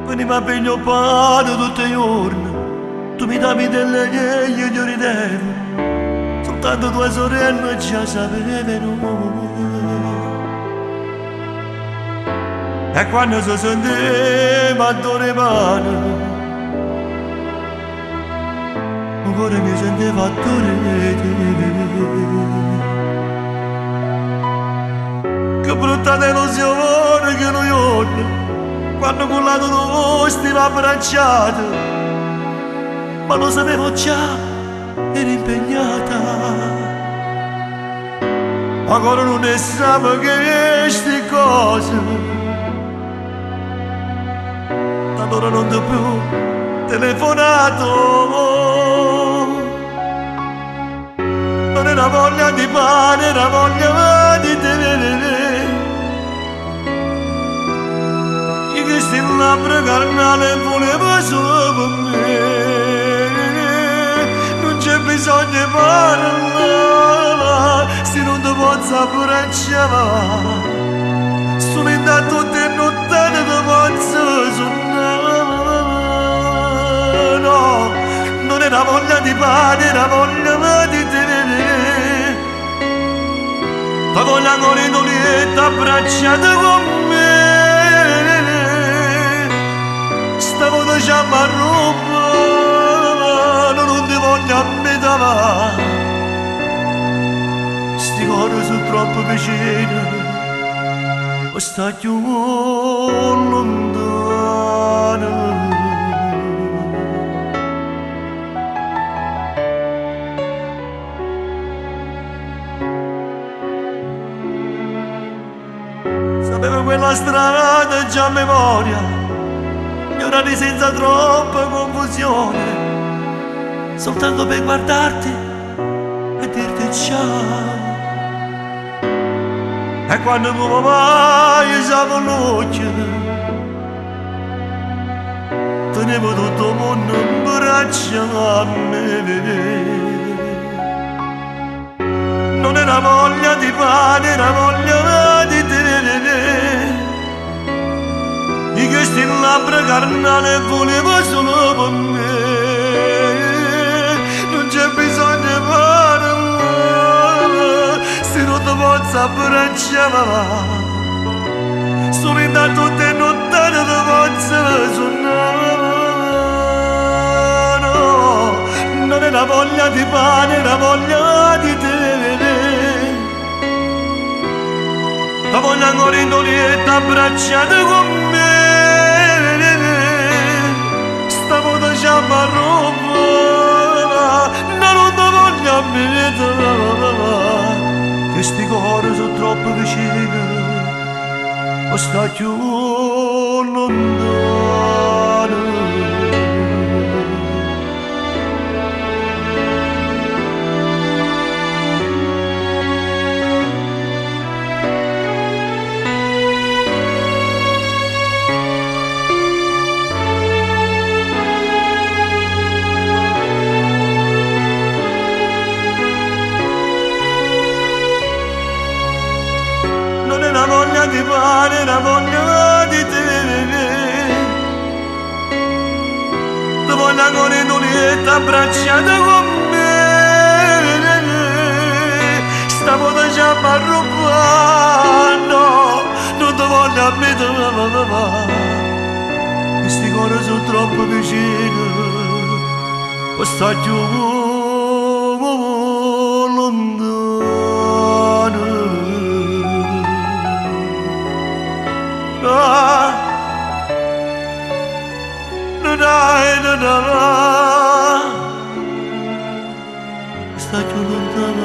Veniva per il pane tutti i giorni, tu mi davi delle ghiaie io ridevo, soltanto tua sorella già sapevano. E quando si sentiva a dormire, ancora mi sentiva a dormire. Che brutta delusione che noi giorni, quando con la tua stiva abbracciata, ma lo sapevo già, eri impegnata. Ancora non ne sapevo che queste cose, allora non ti ho più telefonato. Non era voglia di pane, era voglia di te. Io che sti labbra carnale volevo solo per me. Non c'è bisogno di parlare, se non ti posso abbracciare. Sono indato tutte le notti ti posso suonare. No, non era voglia di pane, era voglia di te. La voglia ancora in olietta abbracciata con me. Stavo dicendo a Roma, non ti voglio a metà. Sti cori sono troppo vicini, o sta più lontano. Sapevo quella strada già a memoria, gli orari senza troppa confusione, soltanto per guardarti e dirti ciao. E quando tuo papà gli usava l'occhio, tenevo tutto il mondo in braccio a me. Non era voglia di pane, era voglia di te. Di questi labbra carnale volevo solo per me. Non c'è bisogno di parlare, se non ti posso abbracciare. Sono in tutte le notti ti posso suonare. No, non è la voglia di pane, è la voglia di te. La voglia ancora in olietta abbracciata con me. Stavo dicendo a Roma, non ti voglio a metà. Questi cori sono troppo vicini, o sta più lontano. La voglia di pane, la voglia di te. La voglia ancora in olietta abbracciata con me. Stavo dicendo a rubare, no, non ti voglio a metà. Questi cori sono troppo vicini, o sta più lontano. Sta più lontano.